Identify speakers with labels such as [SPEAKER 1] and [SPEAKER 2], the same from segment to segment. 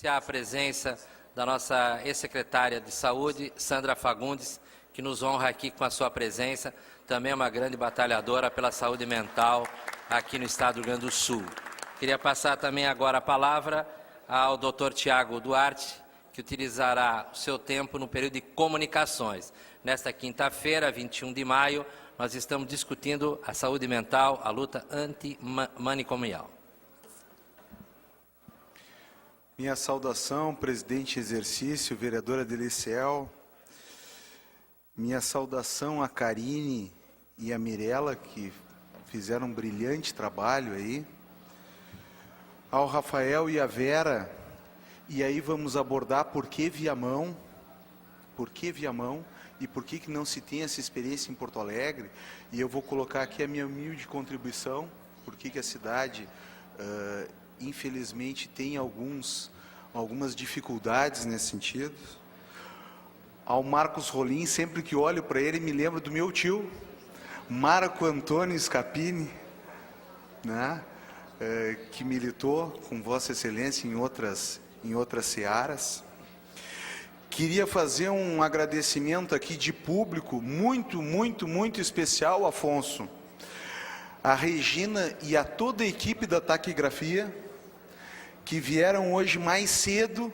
[SPEAKER 1] A presença da nossa ex-secretária de Saúde, Sandra Fagundes, que nos honra aqui com a sua presença, também é uma grande batalhadora pela saúde mental aqui no estado do Rio Grande do Sul. Queria passar também agora a palavra ao Dr. Tiago Duarte, que utilizará o seu tempo no período de comunicações. Nesta quinta-feira, 21 de maio, nós estamos discutindo a saúde mental, a luta antimanicomial.
[SPEAKER 2] Minha saudação, presidente em exercício, vereadora Deliciel. Minha saudação a Karine e a Mirella, que fizeram um brilhante trabalho aí. Ao Rafael e a Vera. E aí vamos abordar por que Viamão, e por que não se tem essa experiência em Porto Alegre. E eu vou colocar aqui a minha humilde contribuição, por que a cidade, infelizmente, tem algumas dificuldades nesse sentido. Ao Marcos Rolim, sempre que olho para ele, me lembro do meu tio, Marco Antônio Scapini, né? Que militou com Vossa Excelência em outras searas. Queria fazer um agradecimento aqui de público muito especial, Afonso, a Regina e a toda a equipe da taquigrafia, que vieram hoje mais cedo,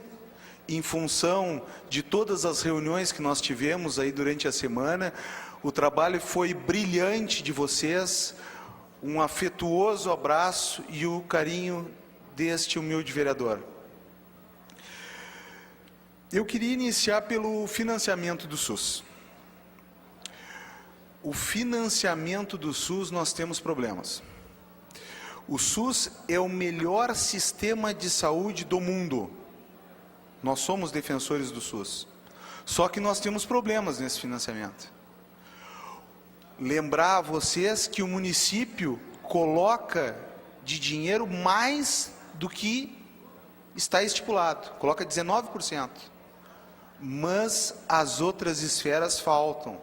[SPEAKER 2] em função de todas as reuniões que nós tivemos aí durante a semana. O trabalho foi brilhante de vocês, um afetuoso abraço e o carinho deste humilde vereador. Eu queria iniciar pelo financiamento do SUS. O financiamento do SUS, nós temos problemas. O SUS é o melhor sistema de saúde do mundo. Nós somos defensores do SUS. Só que nós temos problemas nesse financiamento. Lembrar a vocês que o município coloca de dinheiro mais do que está estipulado. Coloca 19%. Mas as outras esferas faltam.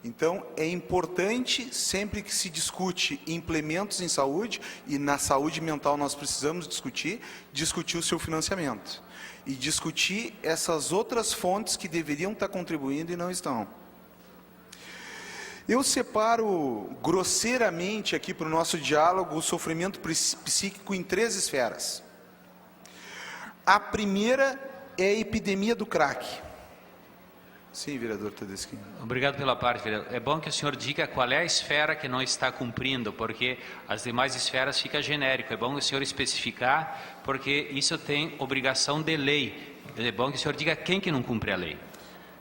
[SPEAKER 2] Então, é importante, sempre que se discute implementos em saúde, e na saúde mental nós precisamos discutir o seu financiamento. E discutir essas outras fontes que deveriam estar contribuindo e não estão. Eu separo grosseiramente aqui para o nosso diálogo o sofrimento psíquico em 3 esferas. A primeira é a epidemia do crack. Sim, vereador Tedeschi.
[SPEAKER 3] Obrigado pela parte, vereador. É bom que o senhor diga qual é a esfera que não está cumprindo, porque as demais esferas fica genérico. É bom o senhor especificar, porque isso tem obrigação de lei. É bom que o senhor diga quem que não cumpre a lei.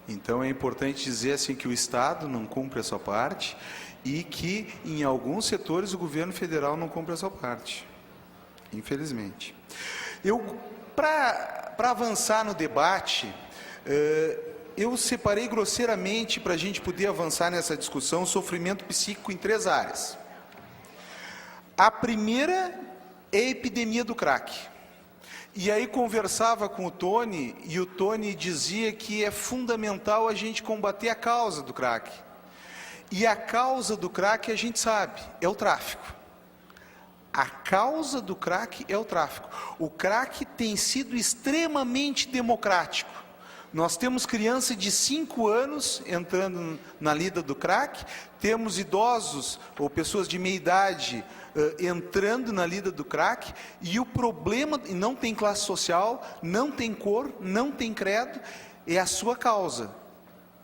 [SPEAKER 2] Então é importante dizer assim que o Estado não cumpre a sua parte e que em alguns setores o governo federal não cumpre a sua parte. Infelizmente. Para avançar no debate, eu separei grosseiramente, para a gente poder avançar nessa discussão, o sofrimento psíquico em 3 áreas. A primeira é a epidemia do crack. E aí conversava com o Tony, e o Tony dizia que é fundamental a gente combater a causa do crack. E a causa do crack, a gente sabe, é o tráfico. A causa do crack é o tráfico. O crack tem sido extremamente democrático. Nós temos criança de 5 anos entrando na lida do crack, temos idosos ou pessoas de meia idade entrando na lida do crack, e o problema, não tem classe social, não tem cor, não tem credo, é a sua causa.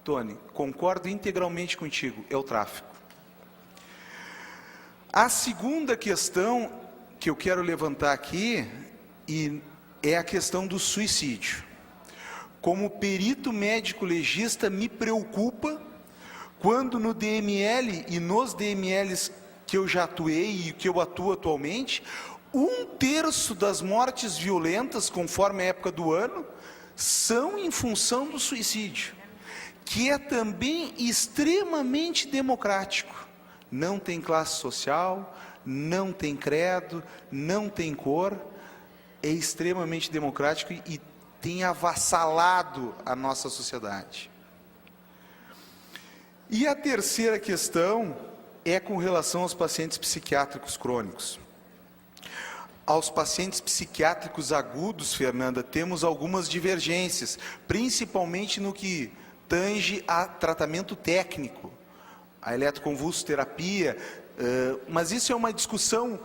[SPEAKER 2] Tony, concordo integralmente contigo, é o tráfico. A segunda questão que eu quero levantar aqui é a questão do suicídio. Como perito médico legista, me preocupa quando no DML e nos DMLs que eu já atuei e que eu atuo atualmente, 1/3 das mortes violentas, conforme a época do ano, são em função do suicídio, que é também extremamente democrático. Não tem classe social, não tem credo, não tem cor, é extremamente democrático e tem avassalado a nossa sociedade. E a terceira questão é com relação aos pacientes psiquiátricos crônicos. Aos pacientes psiquiátricos agudos, Fernanda, temos algumas divergências, principalmente no que tange a tratamento técnico, a eletroconvulsoterapia, mas isso é uma discussão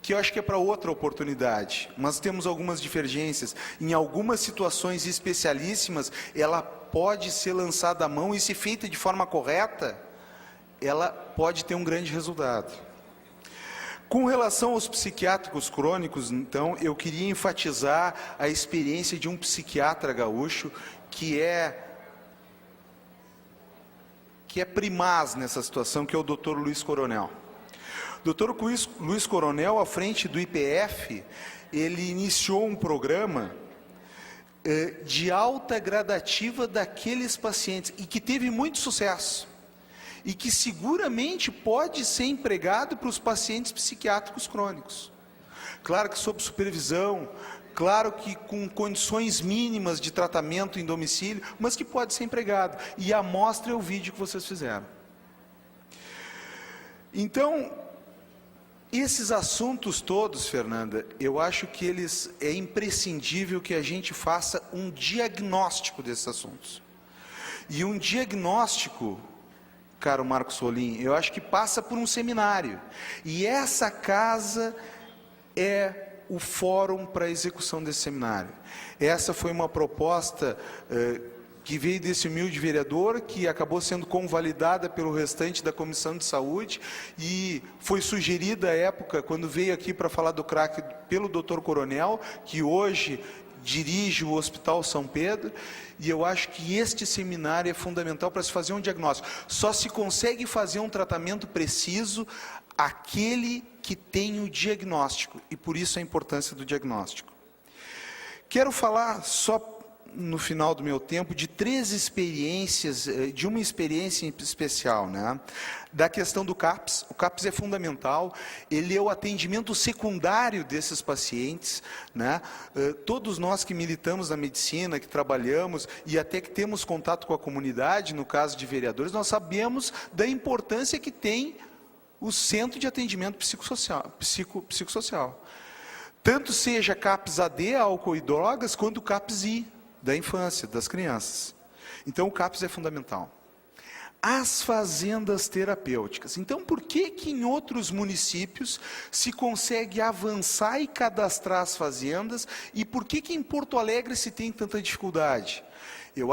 [SPEAKER 2] que eu acho que é para outra oportunidade. Mas temos algumas divergências. Em algumas situações especialíssimas, ela pode ser lançada à mão e, se feita de forma correta, ela pode ter um grande resultado. Com relação aos psiquiátricos crônicos, então, eu queria enfatizar a experiência de um psiquiatra gaúcho que é primaz nessa situação, que é o Dr. Luiz Coronel. O Dr. Luiz Coronel, à frente do IPF, ele iniciou um programa de alta gradativa daqueles pacientes, e que teve muito sucesso, e que seguramente pode ser empregado para os pacientes psiquiátricos crônicos. Claro que sob supervisão, claro que com condições mínimas de tratamento em domicílio, mas que pode ser empregado. E a amostra é o vídeo que vocês fizeram. Então, esses assuntos todos, Fernanda, eu acho que é imprescindível que a gente faça um diagnóstico desses assuntos. E um diagnóstico, caro Marcos Solim, eu acho que passa por um seminário. E essa casa é o fórum para a execução desse seminário. Essa foi uma proposta que veio desse humilde vereador, que acabou sendo convalidada pelo restante da Comissão de Saúde, e foi sugerida à época, quando veio aqui para falar do crack, pelo Dr. Coronel, que hoje dirige o Hospital São Pedro, e eu acho que este seminário é fundamental para se fazer um diagnóstico. Só se consegue fazer um tratamento preciso aquele que tem o diagnóstico, e por isso a importância do diagnóstico. Quero falar, só no final do meu tempo, de 3 experiências, de uma experiência especial, né? Da questão do CAPS. O CAPS é fundamental, ele é o atendimento secundário desses pacientes, né? Todos nós que militamos na medicina, que trabalhamos e até que temos contato com a comunidade, no caso de vereadores, nós sabemos da importância que tem o Centro de Atendimento Psicossocial. Tanto seja CAPS-AD, álcool e drogas, quanto o CAPS-I, da infância, das crianças. Então, o CAPS é fundamental. As fazendas terapêuticas. Então, por que em outros municípios se consegue avançar e cadastrar as fazendas, e por que em Porto Alegre se tem tanta dificuldade? Eu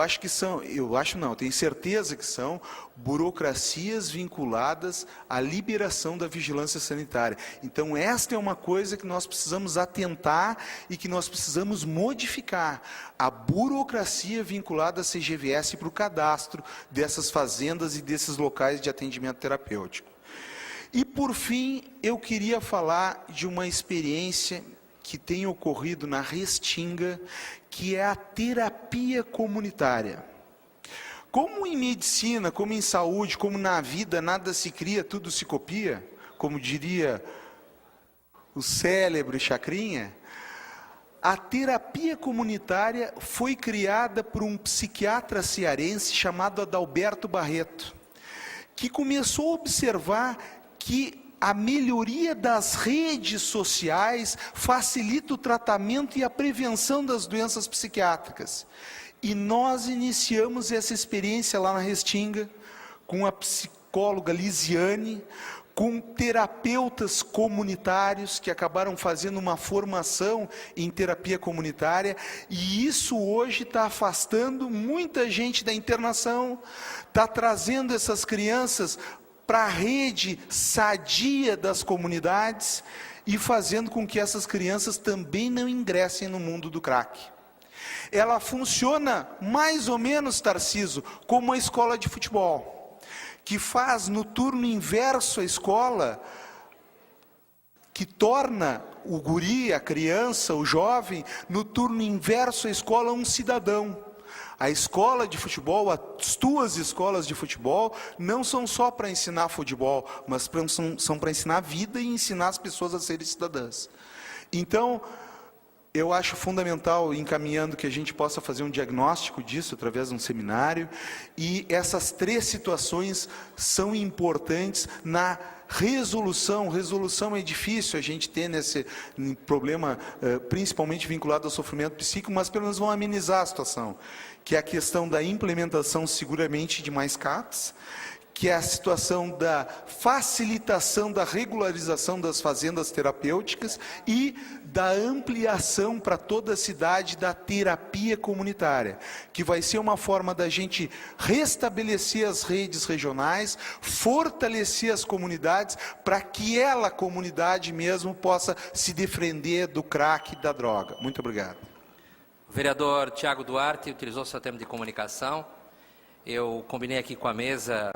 [SPEAKER 2] tenho certeza que são burocracias vinculadas à liberação da vigilância sanitária. Então, esta é uma coisa que nós precisamos atentar e que nós precisamos modificar. A burocracia vinculada à CGVS para o cadastro dessas fazendas e desses locais de atendimento terapêutico. E, por fim, eu queria falar de uma experiência que tem ocorrido na Restinga, que é a terapia comunitária. Como em medicina, como em saúde, como na vida, nada se cria, tudo se copia, como diria o célebre Chacrinha, a terapia comunitária foi criada por um psiquiatra cearense chamado Adalberto Barreto, que começou a observar que a melhoria das redes sociais facilita o tratamento e a prevenção das doenças psiquiátricas. E nós iniciamos essa experiência lá na Restinga, com a psicóloga Lisiane, com terapeutas comunitários que acabaram fazendo uma formação em terapia comunitária, e isso hoje está afastando muita gente da internação, está trazendo essas crianças para a rede sadia das comunidades e fazendo com que essas crianças também não ingressem no mundo do crack. Ela funciona mais ou menos, Tarciso, como uma escola de futebol, que faz no turno inverso a escola, que torna o guri, a criança, o jovem, no turno inverso a escola um cidadão. A escola de futebol, as tuas escolas de futebol, não são só para ensinar futebol, mas são para ensinar a vida e ensinar as pessoas a serem cidadãs. Então, eu acho fundamental, encaminhando, que a gente possa fazer um diagnóstico disso através de um seminário, e essas 3 situações são importantes na resolução. Resolução é difícil a gente ter nesse problema, principalmente vinculado ao sofrimento psíquico, mas pelo menos vão amenizar a situação, que é a questão da implementação seguramente de mais CAPs, que é a situação da facilitação da regularização das fazendas terapêuticas e da ampliação para toda a cidade da terapia comunitária, que vai ser uma forma da gente restabelecer as redes regionais, fortalecer as comunidades, para que a comunidade mesmo possa se defender do crack e da droga. Muito obrigado.
[SPEAKER 1] O vereador Tiago Duarte utilizou seu tempo de comunicação. Eu combinei aqui com a mesa